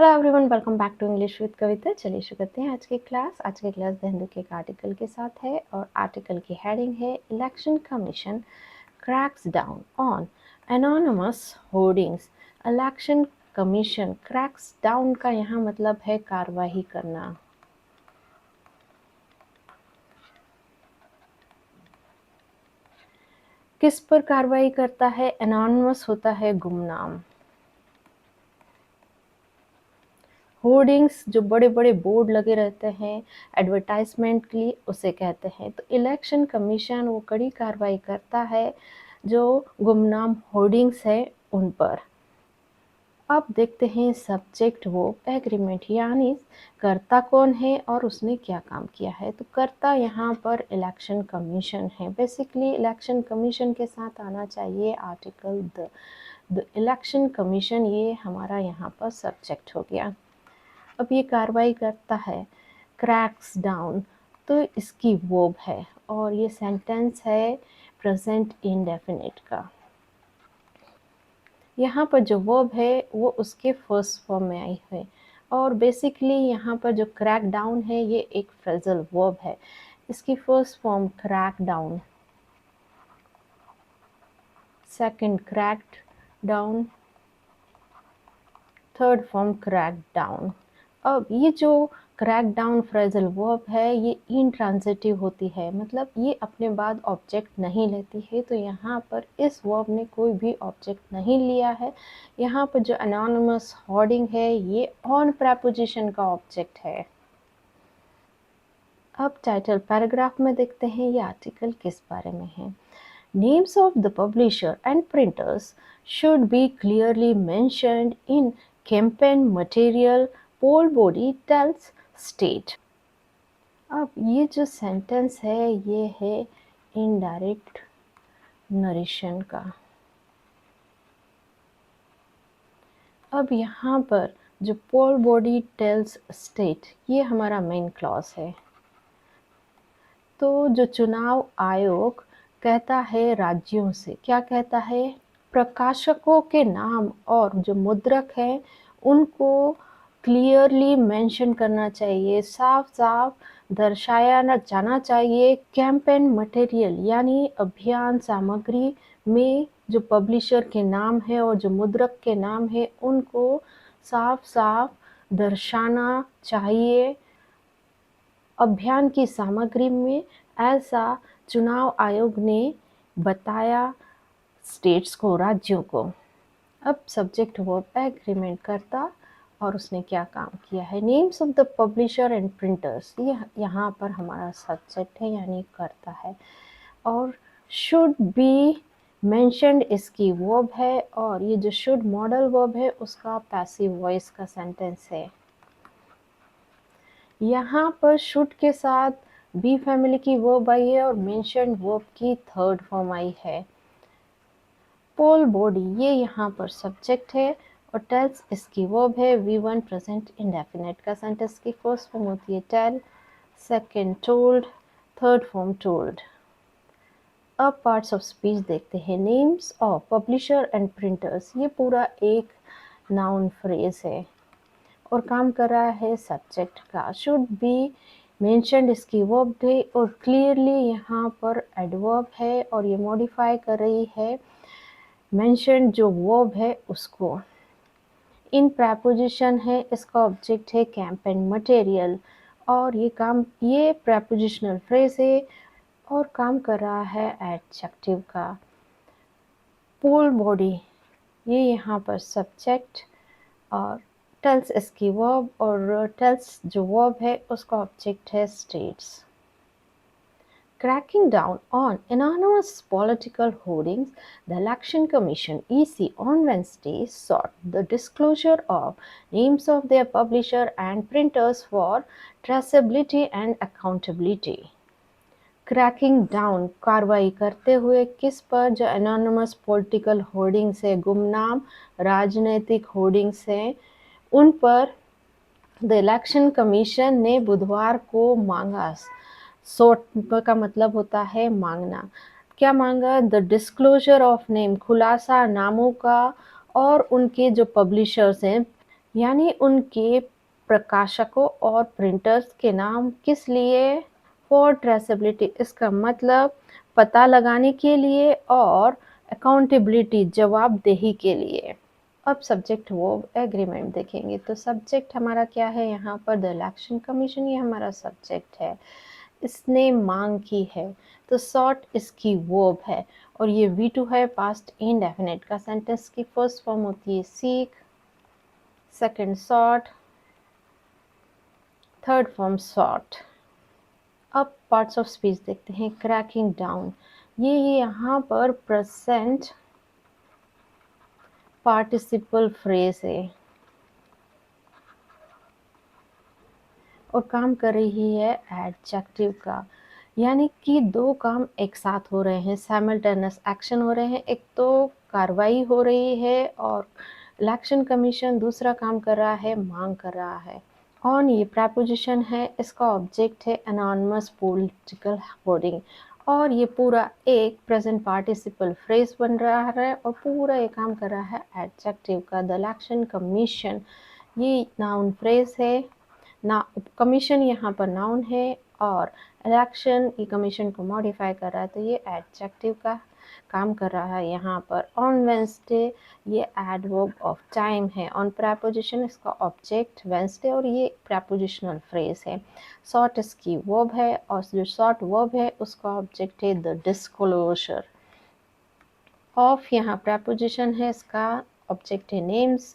Hello everyone, welcome back to English with Kavita. चलिए शुरू करते हैं आज की क्लास। द हिंदू के एक आर्टिकल के साथ है और आर्टिकल की हेडिंग है election commission cracks down on anonymous hoardings. Election commission cracks down का यहाँ मतलब है कार्रवाई करना। किस पर कार्रवाई करता है? एनोनिमस होता है गुमनाम। होर्डिंग्स जो बड़े बड़े बोर्ड लगे रहते हैं एडवर्टाइजमेंट के लिए, उसे कहते हैं। तो इलेक्शन कमीशन वो कड़ी कार्रवाई करता है जो गुमनाम होर्डिंग्स है उन पर। अब देखते हैं सब्जेक्ट वर्ब एग्रीमेंट, यानी कर्ता कौन है और उसने क्या काम किया है। तो कर्ता यहाँ पर इलेक्शन कमीशन है। बेसिकली इलेक्शन कमीशन के साथ आना चाहिए आर्टिकल द इलेक्शन कमीशन, ये हमारा यहाँ पर सब्जेक्ट हो गया। अब ये कार्रवाई करता है क्रैक्स डाउन, तो इसकी वर्ब है और ये सेंटेंस है प्रेजेंट इंडेफिनिट का। यहाँ पर जो वर्ब है वो उसके फर्स्ट फॉर्म में आई है और बेसिकली यहाँ पर जो क्रैक डाउन है ये एक फ्रेजल वर्ब है। इसकी first form crack down, second cracked down, third form crack down. अब ये जो क्रैक डाउन फ्रेजल वर्ब है ये इंट्रांजिटिव होती है, मतलब ये अपने बाद ऑब्जेक्ट नहीं लेती है। तो यहाँ पर इस वर्ब ने कोई भी ऑब्जेक्ट नहीं लिया है। यहाँ पर जो एनोनिमस होर्डिंग है ये ऑन प्रेपोजिशन का ऑब्जेक्ट है। अब टाइटल पैराग्राफ में देखते हैं ये आर्टिकल किस बारे में है। Names of the publisher and printers should be clearly mentioned in campaign material, poll body tells state। अब ये जो सेंटेंस है ये है इनडायरेक्ट नरेशन का। अब यहाँ पर जो पोल बॉडी टेल्स स्टेट, ये हमारा मेन क्लॉज है। तो जो चुनाव आयोग कहता है राज्यों से, क्या कहता है? प्रकाशकों के नाम और जो मुद्रक हैं उनको क्लियरली मेंशन करना चाहिए, साफ साफ दर्शाया जाना चाहिए। कैंपेन मटेरियल यानी अभियान सामग्री में जो पब्लिशर के नाम है और जो मुद्रक के नाम है उनको साफ साफ दर्शाना चाहिए। अभियान की सामग्री में ऐसा चुनाव आयोग ने बताया स्टेट्स को, राज्यों को। अब सब्जेक्ट वर्ब एग्रीमेंट करता और उसने क्या काम किया है। Names of the publisher and printers, ये यहाँ पर हमारा सब्जेक्ट है यानी करता है। और शुड बी मेंशन्ड इसकी वर्ब है और ये जो शुड मॉडल वर्ब है उसका पैसिव वॉइस का सेंटेंस है। यहाँ पर शुड के साथ बी फैमिली की वर्ब आई है और मेंशन्ड वर्ब की थर्ड फॉर्म आई है। पोल बॉडी ये यहाँ पर सब्जेक्ट है और टेल्स इसकी वर्ब है। V1 प्रेजेंट इंडेफिनिट का सेंटेंस की फर्स्ट फॉर्म होती है tell, second told, third form told. अब पार्ट्स ऑफ स्पीच देखते हैं। Names of publisher and printers, ये पूरा एक नाउन फ्रेज है और काम कर रहा है सब्जेक्ट का। शुड बी मेंशन्ड इसकी वर्ब है और क्लियरली यहाँ पर एडवर्ब है और ये मॉडिफाई कर रही है मेंशन जो वर्ब है उसको। इन प्रेपोजिशन है, इसका ऑब्जेक्ट है कैंपेन मटेरियल और ये प्रेपोजिशनल फ्रेज है और काम कर रहा है एडजेक्टिव का। पोल बॉडी ये यहाँ पर सब्जेक्ट और टेल्स इसकी वर्ब और टेल्स जो वर्ब है उसका ऑब्जेक्ट है states. Cracking down on anonymous political hoardings, the Election Commission (EC) on Wednesday sought the disclosure of names of their publisher and printers for traceability and accountability. Cracking down कार्रवाई करते हुए किस पर? जो anonymous political hoardings है, गुमनाम राजनीतिक hoardings हैं, उन पर द इलेक्शन कमीशन ने बुधवार को मांगा। सोट का मतलब होता है मांगना। क्या मांगा? द डिस्क्लोजर ऑफ नेम, खुलासा नामों का और उनके जो पब्लिशर्स हैं यानी उनके प्रकाशकों और प्रिंटर्स के नाम किस लिए? फॉर ट्रेसेबिलिटी, इसका मतलब पता लगाने के लिए, और अकाउंटेबिलिटी, जवाबदेही के लिए। अब सब्जेक्ट वर्ब एग्रीमेंट देखेंगे, तो सब्जेक्ट हमारा क्या है यहाँ पर? द इलेक्शन कमीशन, ये हमारा सब्जेक्ट है। इसने मांग की है, तो सॉट इसकी वर्ब है, और ये V2 है, पास्ट इंडेफिनिट का। सेंटेंस की फर्स्ट फॉर्म होती है seek, second sought, third form sought. अब पार्ट्स ऑफ स्पीच देखते हैं। क्रैकिंग डाउन, ये यहाँ पर प्रेजेंट पार्टिसिपल फ्रेज है और काम कर रही है एडजेक्टिव का, यानी कि दो काम एक साथ हो रहे हैं, साइमल्टेनियस एक्शन हो रहे हैं। एक तो कार्रवाई हो रही है और इलेक्शन कमीशन दूसरा काम कर रहा है, मांग कर रहा है। ऑन ये प्रेपोजिशन है, इसका ऑब्जेक्ट है एनॉनिमस पॉलिटिकल होर्डिंग, और ये पूरा एक प्रेजेंट पार्टिसिपल फ्रेज बन रहा है और पूरा ये काम कर रहा है एडजेक्टिव का। द इलेक्शन कमीशन, ये नाउन फ्रेज है ना, कमीशन यहाँ पर नाउन है, और इलेक्शन ये कमीशन को मॉडिफाई कर रहा है, तो ये एडजेक्टिव का काम कर रहा है यहाँ पर। ऑन वेंसडे, ये एडवर्ब ऑफ टाइम है। ऑन प्रेपोजिशन, इसका ऑब्जेक्ट वेंसडे, और ये प्रेपोजिशनल फ्रेज है। सॉर्ट इसकी वर्ब है, और जो सॉर्ट वर्ब है उसका ऑब्जेक्ट है द डिस्क्लोजर। ऑफ यहाँ प्रेपोजिशन है, इसका ऑब्जेक्ट है नेम्स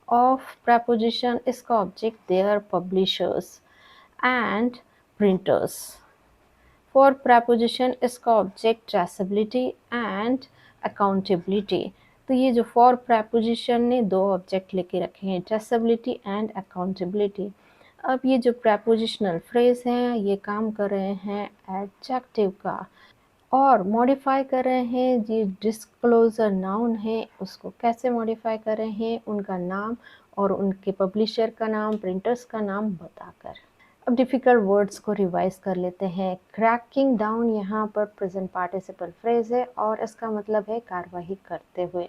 ऑफ प्रेपोजिशन, इसका object their publishers and printers. For preposition, इसका ऑब्जेक्ट ट्रेसेबिलिटी एंड अकाउंटेबिलिटी। तो ये जो फॉर प्रेपोजिशन ने दो ऑब्जेक्ट लेके रखे हैं, ट्रेसेबिलिटी एंड अकाउंटेबिलिटी। अब ये जो प्रेपोजिशनल फ्रेज हैं ये काम कर रहे हैं एडजेक्टिव का, और मॉडिफाई कर रहे हैं जी डिस्क्लोजर नाउन है उसको। कैसे मॉडिफाई कर रहे हैं? उनका नाम और उनके पब्लिशर का नाम, प्रिंटर्स का नाम बताकर। अब डिफ़िकल्ट वर्ड्स को रिवाइज कर लेते हैं। क्रैकिंग डाउन यहाँ पर प्रेजेंट पार्टिसिपल फ्रेज है और इसका मतलब है कार्रवाई करते हुए।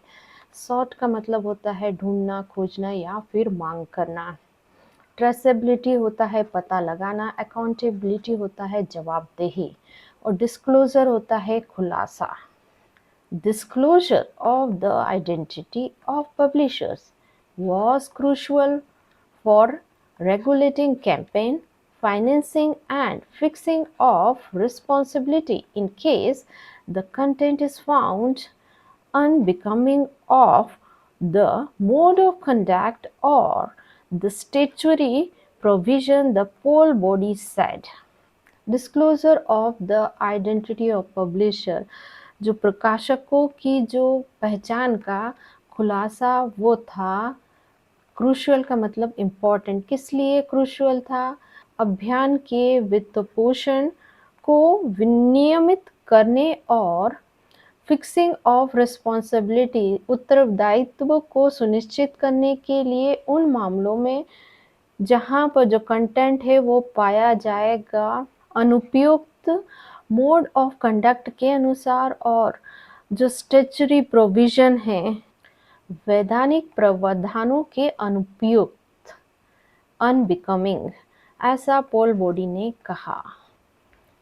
सॉर्ट का मतलब होता है ढूंढना, खोजना या फिर मांग करना। ट्रेसेबिलिटी होता है पता लगाना। अकाउंटेबिलिटी होता है जवाबदेही, और डिस्क्लोजर होता है खुलासा। Disclosure of the identity of publishers was crucial for regulating campaign financing and fixing of responsibility in case the content is found unbecoming of the mode of conduct or the statutory provision, the poll body said. Disclosure of the identity of publisher, जो प्रकाशकों की जो पहचान का खुलासा वो था। Crucial का मतलब इम्पोर्टेंट, किस लिए क्रूशियल था? अभियान के वित्तपोषण को विनियमित करने और फिक्सिंग ऑफ रिस्पॉन्सिबिलिटी, उत्तरदायित्व को सुनिश्चित करने के लिए उन मामलों में जहाँ पर जो कंटेंट है वो पाया जाएगा अनुपयुक्त मोड ऑफ कंडक्ट के अनुसार, और जो स्टैट्यूटरी प्रोविजन है वैधानिक प्रावधानों के अनुपयुक्त, अनबिकमिंग, ऐसा पोल बॉडी ने कहा।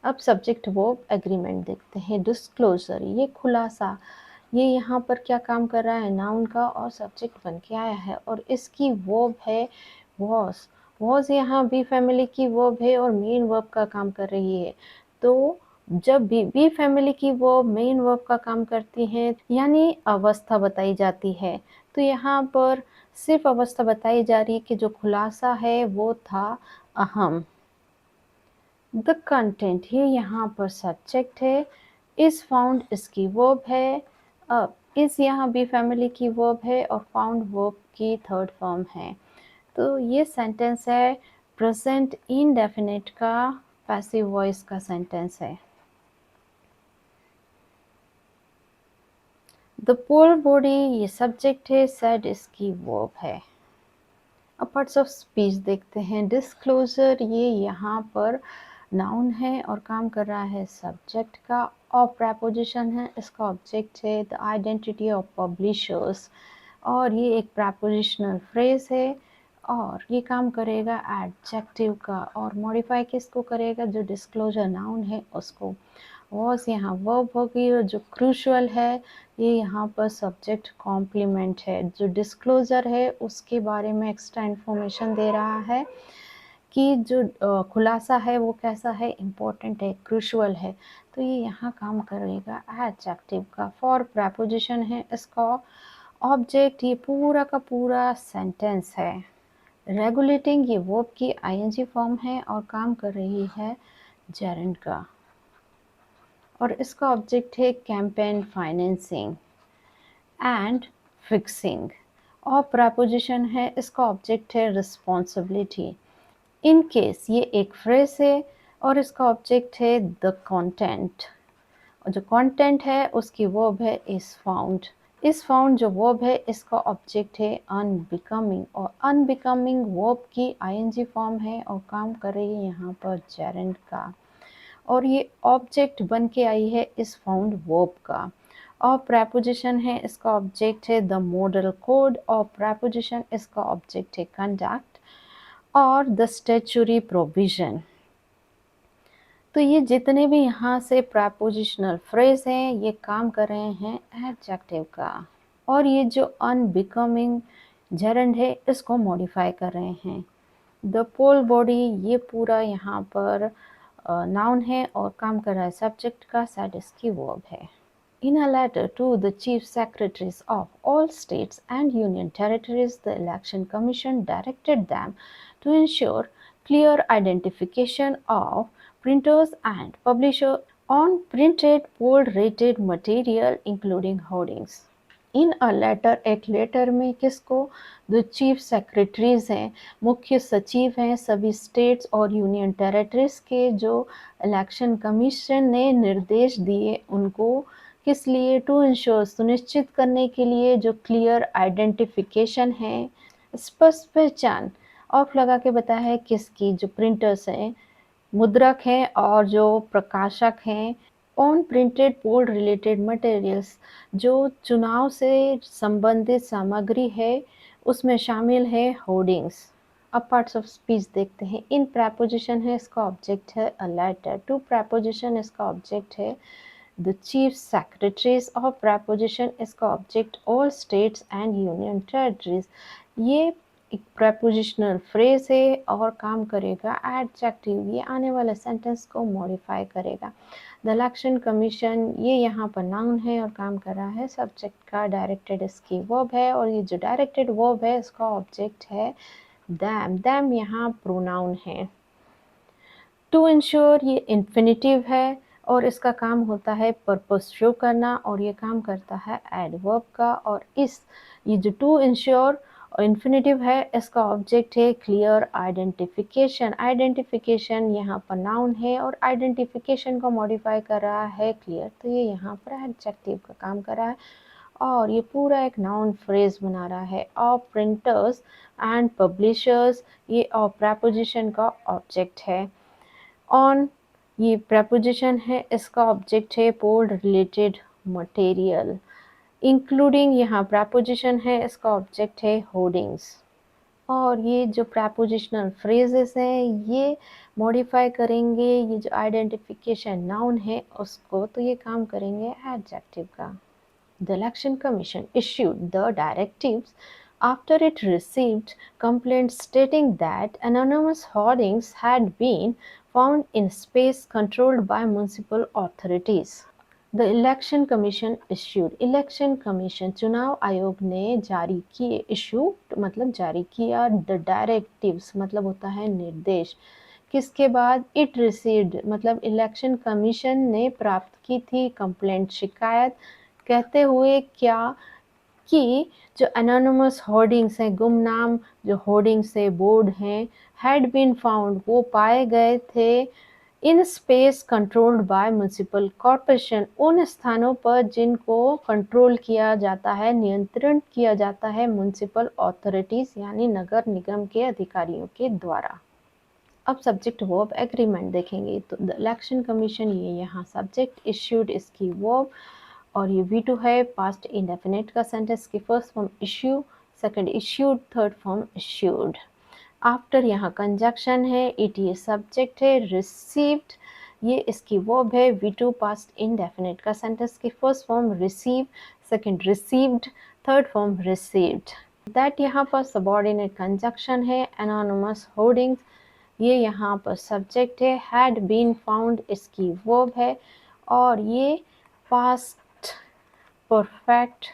अब सब्जेक्ट वर्ब एग्रीमेंट देखते हैं। डिस्क्लोजर, ये खुलासा, ये यहाँ पर क्या काम कर रहा है? नाउन का और सब्जेक्ट बन के आया है, और इसकी वर्ब है वॉज। वॉज यहाँ बी फैमिली की वर्ब है और मेन वर्ब का काम कर रही है। तो जब भी बी फैमिली की वर्ब मेन वर्ब का काम करती है, यानी अवस्था बताई जाती है, तो यहाँ पर सिर्फ अवस्था बताई जा रही है कि जो खुलासा है वो था अहम। द कंटेंट, ये यहाँ पर सब्जेक्ट है। इज फाउंड इसकी वर्ब है। अब इज यहाँ बी फैमिली की वर्ब है और फाउंड वर्ब की थर्ड फॉर्म है। तो ये सेंटेंस है प्रेजेंट इंडेफिनिट का पैसिव वॉइस का सेंटेंस है। द पोल बॉडी, ये सब्जेक्ट है, सेड इसकी वर्ब है। अब पार्ट्स ऑफ स्पीच देखते हैं। डिस्क्लोजर, ये यहाँ पर नाउन है और काम कर रहा है सब्जेक्ट का, और प्रेपोजिशन है, इसका ऑब्जेक्ट है द आइडेंटिटी ऑफ पब्लिशर्स, और ये एक प्रेपोजिशनल फ्रेज है। और ये काम करेगा एडजेक्टिव का, और मॉडिफाई किसको करेगा, जो डिस्क्लोजर नाउन है उसको। वॉज यहाँ वर्ब होगी, और जो क्रूशल है ये यहाँ पर सब्जेक्ट कॉम्प्लीमेंट है। जो डिस्क्लोजर है उसके बारे में एक्स्ट्रा इन्फॉर्मेशन दे रहा है कि जो खुलासा है वो कैसा है, इम्पोर्टेंट है, क्रूशल है। तो ये यहाँ काम करेगा एडजेक्टिव का। फॉर प्रेपोजिशन है इसका ऑब्जेक्ट, ये पूरा का पूरा सेंटेंस है। रेगुलेटिंग ये वर्ब की आईएनजी फॉर्म है और काम कर रही है जेरेंड का, और इसका ऑब्जेक्ट है कैंपेन फाइनेंसिंग एंड फिक्सिंग। और प्रेपोजिशन है इसका ऑब्जेक्ट है रिस्पॉन्सिबिलिटी। इन केस ये एक फ्रेज है और इसका ऑब्जेक्ट है द कंटेंट, और जो कंटेंट है उसकी वर्ब है इज फाउंड। इज फाउंड जो वर्ब है इसका ऑब्जेक्ट है अनबिकमिंग, और अनबिकमिंग वर्ब की आईएनजी फॉर्म है और काम कर रही है यहाँ पर जेरेंड का, और ये ऑब्जेक्ट बन के आई है इज फाउंड वर्ब का। और प्रेपोजिशन है इसका ऑब्जेक्ट है द मॉडल कोड, और प्रेपोजिशन इसका ऑब्जेक्ट है कंडक्ट और द स्टैट्यूटरी प्रोविजन। तो ये जितने भी यहाँ से प्रेपोजिशनल फ्रेज हैं ये काम कर रहे हैं एडजेक्टिव का, और ये जो अनबिकमिंग जेरेंड है इसको मॉडिफाई कर रहे हैं। द पोल बॉडी ये पूरा यहाँ पर नाउन है और काम कर रहा है सब्जेक्ट का, सैड इसकी वर्ब है। In a letter to the Chief Secretaries of all states and union territories, the Election Commission directed them to ensure clear identification of printers and publishers on printed poll-rated material, including hoardings. In a letter, एक letter में किसको, the chief secretaries हैं, मुख्य सचिव हैं सभी states और union territories के, जो इलेक्शन कमीशन ने निर्देश दिए उनको, किस लिए, टू इंश्योर सुनिश्चित करने के लिए, जो क्लियर आइडेंटिफिकेशन है, स्पष्ट पहचान, ऑफ लगा के बताया है किसकी, जो प्रिंटर्स हैं, मुद्रक हैं और जो प्रकाशक हैं, on printed poll related materials, जो चुनाव से संबंधित सामग्री है उसमें शामिल है होर्डिंग्स। अब पार्ट्स ऑफ स्पीच देखते हैं। इन प्रेपोजिशन है इसका ऑब्जेक्ट है अ लेटर, टू प्रेपोजिशन इसका ऑब्जेक्ट है द चीफ सेक्रेटरीज, और प्रेपोजिशन इसका object all states and union territories. ये एक प्रेपोजिशनल फ्रेज है और काम करेगा एडजेक्टिव, ये आने वाले सेंटेंस को मॉडिफाई करेगा। द इलेक्शन कमीशन ये यहाँ पर नाउन है और काम कर रहा है सब्जेक्ट का, डायरेक्टेड इसकी वर्ब है, और ये जो डायरेक्टेड वर्ब है इसका ऑब्जेक्ट है दैम। दैम यहाँ प्रोनाउन है। टू इंश्योर ये इन्फिनिटिव है और इसका काम होता है पर्पस शो करना, और ये काम करता है एडवर्ब का, और ये जो टू इंश्योर इन्फिनिटिव है इसका ऑब्जेक्ट है क्लियर आइडेंटिफिकेशन। आइडेंटिफिकेशन यहाँ पर नाउन है और आइडेंटिफिकेशन को मॉडिफाई कर रहा है क्लियर, तो ये यहाँ पर एडजेक्टिव का काम कर रहा है, और ये पूरा एक नाउन फ्रेज बना रहा है। और प्रिंटर्स एंड पब्लिशर्स ये और प्रेपोजिशन का ऑब्जेक्ट है। ऑन ये प्रेपोजिशन है इसका ऑब्जेक्ट है पोल रिलेटेड मटेरियल, इंक्लूडिंग यहाँ प्रेपोजिशन है इसका ऑब्जेक्ट है होर्डिंग्स। और ये जो प्रेपोजिशनल फ्रेजेस हैं ये मॉडिफाई करेंगे ये जो आइडेंटिफिकेशन नाउन है उसको, तो ये काम करेंगे एडजेक्टिव का। The election commission issued the directives after it received complaints stating that anonymous hoardings had been found in space controlled by municipal authorities. The election commission issued, election commission चुनाव आयोग ने जारी किए, इशू मतलब जारी किया, the directives मतलब होता है निर्देश, किसके बाद, इट रिसीव्ड मतलब इलेक्शन कमीशन ने प्राप्त की थी, कंप्लेंट शिकायत, कहते हुए क्या, कि जो एनोनिमस होर्डिंग्स हैं, गुमनाम जो होर्डिंग्स है, बोर्ड हैं, हैड बीन फाउंड वो पाए गए थे, in space controlled by municipal corporation उन स्थानों पर जिनको कंट्रोल किया जाता है, नियंत्रण किया जाता है म्यूनिसिपल अथॉरिटीज यानी नगर निगम के अधिकारियों के द्वारा। अब सब्जेक्ट वर्ब एग्रीमेंट देखेंगे, तो द इलेक्शन कमीशन ये यहाँ सब्जेक्ट, इश्यूड इसकी वर्ब, और ये V2 है पास्ट इंडेफिनिट का सेंटेंस की first form issue, second issued, third form issued. After यहाँ कंजक्शन है, इट ये सब्जेक्ट है, रिसीव्ड ये इसकी वर्ब है, V2 पास्ट इंडेफिनिट का सेंटेंस की first form receive, second received, third form received. That यहाँ पर सबऑर्डिनेट कंजक्शन है, एनोनिमस होर्डिंग्स ये यहाँ पर सब्जेक्ट है, हैड बीन फाउंड इसकी वर्ब है, और ये पास्ट परफेक्ट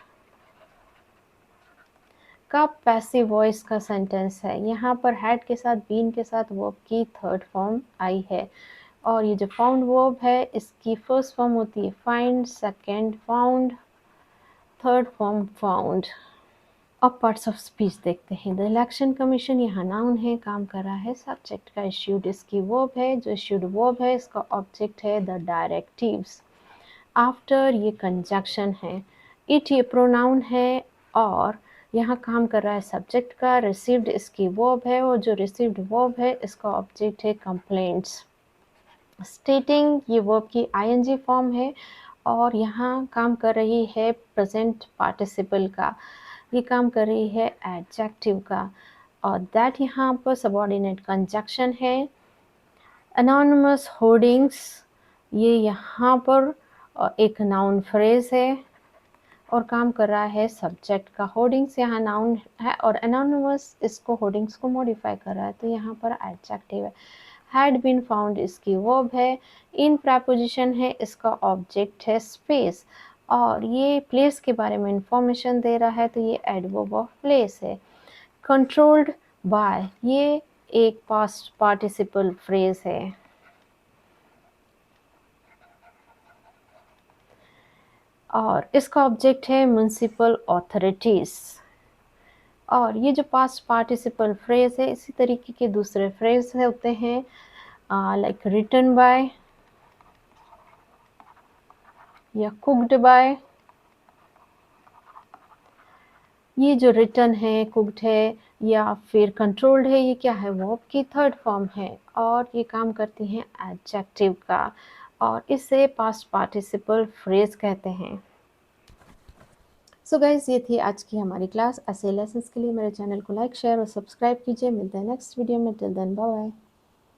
का पैसिव वॉइस का सेंटेंस है। यहाँ पर हैड के साथ बीन के साथ वर्ब की थर्ड फॉर्म आई है, और ये जो फाउंड वर्ब है इसकी फर्स्ट फॉर्म होती है find, second found, third form found. अब पार्ट्स ऑफ स्पीच देखते हैं। द इलेक्शन कमीशन यहाँ नाउन है, काम कर रहा है सब्जेक्ट का, इश्यूड इसकी वर्ब है, जो इश्यूड वर्ब है इसका ऑब्जेक्ट है द डायरेक्टिव्स। आफ्टर ये कंजक्शन है, इट ये प्रोनाउन है, और यहाँ काम कर रहा है सब्जेक्ट का, रिसीव्ड इसकी वर्ब है, और जो रिसीव्ड वर्ब है इसका ऑब्जेक्ट है कंप्लेंट्स। स्टेटिंग ये वर्ब की आईएनजी फॉर्म है, और यहाँ काम कर रही है प्रेजेंट पार्टिसिपल का, ये काम कर रही है एडजेक्टिव का, और दैट यहाँ पर सबऑर्डिनेट कंजक्शन है। एनोनिमस होर्डिंग्स ये यहाँ पर एक नाउन फ्रेज है और काम कर रहा है सब्जेक्ट का। होर्डिंग्स यहाँ नाउन है और एनोनिमस इसको होर्डिंग्स को मॉडिफाई कर रहा है, तो यहाँ पर एडजेक्टिव है। हैड बीन फाउंड इसकी वर्ब है, इन प्रपोजिशन है, इसका ऑब्जेक्ट है स्पेस, और ये प्लेस के बारे में इंफॉर्मेशन दे रहा है, तो ये एडवर्ब ऑफ प्लेस है। कंट्रोल्ड बाय ये एक पास्ट पार्टिसिपल फ्रेज है, और इसका ऑब्जेक्ट है म्युनिसिपल अथॉरिटीज। और ये जो पास्ट पार्टिसिपल फ्रेज है, इसी तरीके के दूसरे फ्रेज होते हैं लाइक रिटन बाय या कुक्ड बाय। ये जो रिटन है, कुक्ड है या फिर कंट्रोल्ड है, ये क्या है, वर्ब की थर्ड फॉर्म है, और ये काम करती हैं एडजेक्टिव का, और इसे पास्ट पार्टिसिपल फ्रेज कहते हैं। सो गाइज ये थी आज की हमारी क्लास। ऐसे लेसन्स के लिए मेरे चैनल को लाइक, शेयर और सब्सक्राइब कीजिए। मिलते हैं नेक्स्ट वीडियो में। Till then bye bye.